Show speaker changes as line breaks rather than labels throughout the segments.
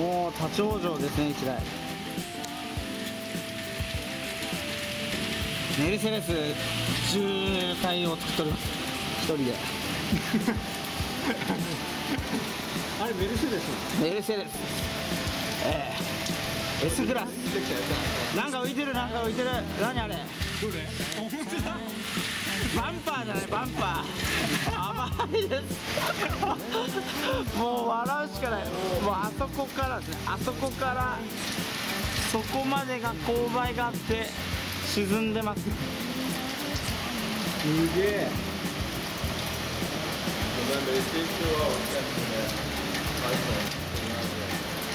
もう立ち往生ですね、1台。メルセデス渋滞を作っております、1人で。
あれメルセデス
メルセデス、S クラス。なんか浮いてる、なんか浮いてる。何あれ、
どれ？本当だ。
バンパーじゃない、バンパー。やばいです。もう笑うしかない。もうあそこからですね、あそこからそこまでが勾配があって沈んでます。
すげえ。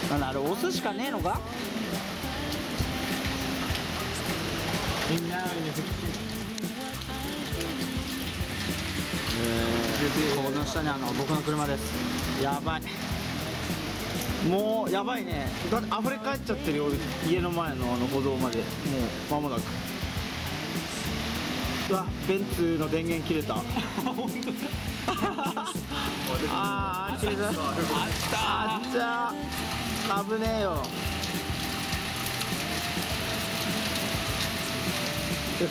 なんだあれ、押すしかねえのか。
みんなに
この下に僕の車です。やばい、もうやばいね。だって溢れ返っちゃってるよ、家の前の歩道まで。もう間もなく。うわ、ベンツの電源切れた。本当だ。ああ、切れた。あった。危ねえよ。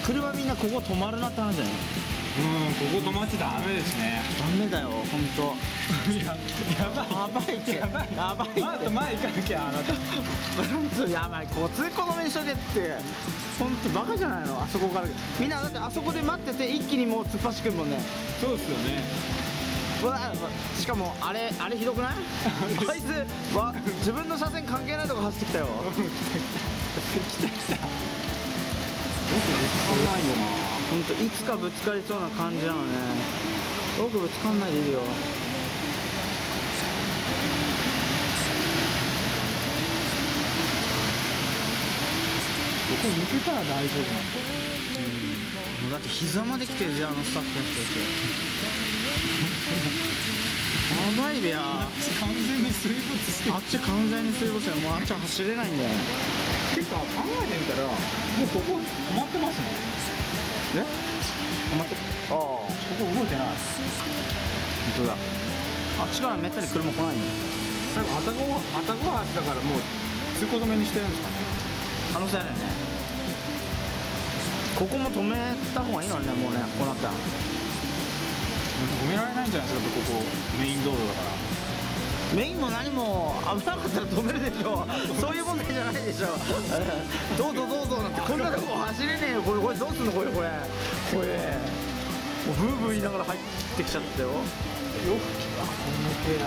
車みんなここ止まるなって話じゃない。
ここ止まっちゃダメですね。
ダメだよ、本当。
やばいって、やばい
やばいって。
あと前行かなきゃ、あなた。
やばい、こう通行止めにしとけって。本当バカじゃないの、あそこから。みんなだってあそこで待ってて一気にもう突っ走ってくるもんね。
そうですよね。
しかもあれひどくない？あいつ自分の車線関係ないとこ走ってきたよ。
来た。よな。
本当いつかぶつかりそうな感じなのね。僕ぶつかんないでいるよ。こ
こ抜けたら大丈夫なんだ。
もうだって膝まで来てるじゃん、スタッフの人たち。やばいべや。
完全に水没してる。
あっち完全に水没してる。もうあっちは走れないんだよ。
結構考えてみたらもうここ止まってますね。
止まってああ、こ
ここ動いてない。
本当だ。あっちからめったに車来ないんだよ。
多分愛宕橋だからもう通行止めにしてるんですかね。
可能性あるよね。ここも止めた方がいいのにね、もうね、こうなったら。
止められないんじゃないですか、ここメイン道路だから。
メインも何も危なかったら止めるでしょ。そういう問題じゃないでしょ。どうぞどうぞなんて、こんなとこ走れねえよ。これどうすんの、これもうブーブー言いながら入ってきちゃったよ。よく来た、この手危ね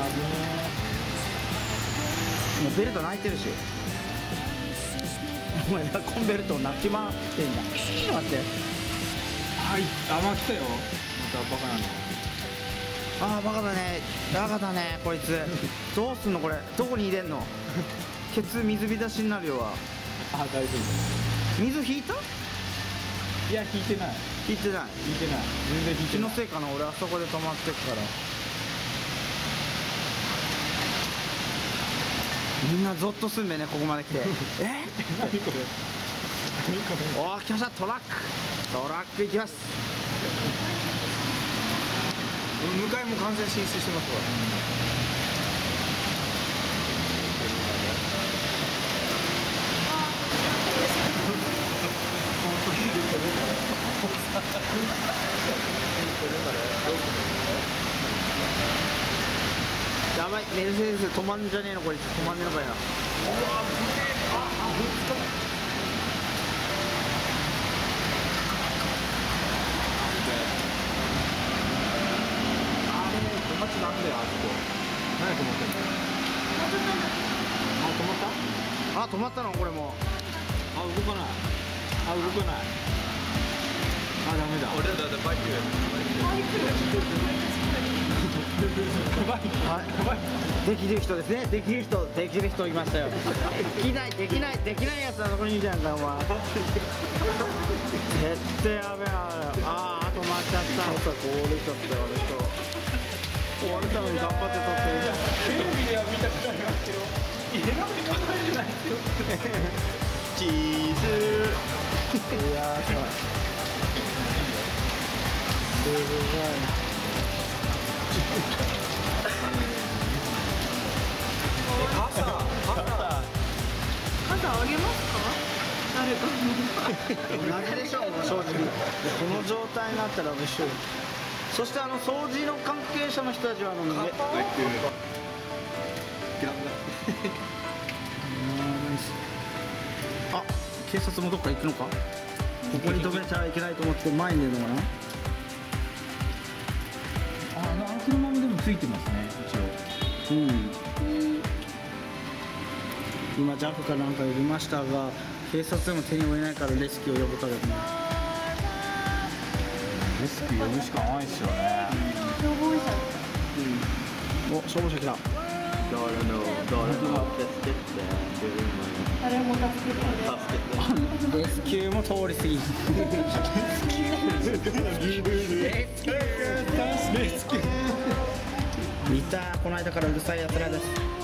え。もうベルト泣いてるし。お前コンベルト泣きまってんだ。待って、
まあ来たよ、またバカなの。
ああ、バカだね、バカだねこいつ。どうすんのこれ、どこに入れんの。ケツ水浸しになるよ。
あ、大丈夫。
水引いた？
いや、引いてない。
引いてない。
引いてない。全然引いてない。
気のせいかな、俺あそこで止まってくから。みんなゾッとすんべね、ここまで来て。
何これ。何これ。
おー、来ました、トラック行きます。
向かいも完全浸水してますわ。
やばい、メルセデス止まんじゃねえの、こいつ止まんねえのかよ。うわー、ぶつかった。
止まっちゃダメだよ、あそこ。何止まってんの。
あ、止まったの、これも。
あ、動かない。あ、動かない。あ、ダメだ。俺だってバイク。
できる人ですね。できる人いましたよ。できないやつはそこにいるじゃんか、お前。絶対やべえな。ああ、止まっちゃった。これちゃったよ、あれと。終わるために頑張って撮ってる。
テレビでは見たことありますけど、家の中で考えてないですよ。
チーズ。いやー、すごい。すごい。
傘
ターあげますか？誰か
同じでしょう、正直。この状態になったら一緒よ。そして掃除の関係者の人たちはあ、警察もどっか行くのか。ここに止めちゃいけないと思って前に出るのかな。
あの車もでもついてますね、一応。
今 JAF かなんか呼びましたが、警察でも手に負えないからレスキューを呼ぶからね。
レスキュー呼ぶしかないですよね。
消防車。
お、消防車来た。
誰も助けて
レスキューも通り過ぎ。見た、この間からうるさいやつらです。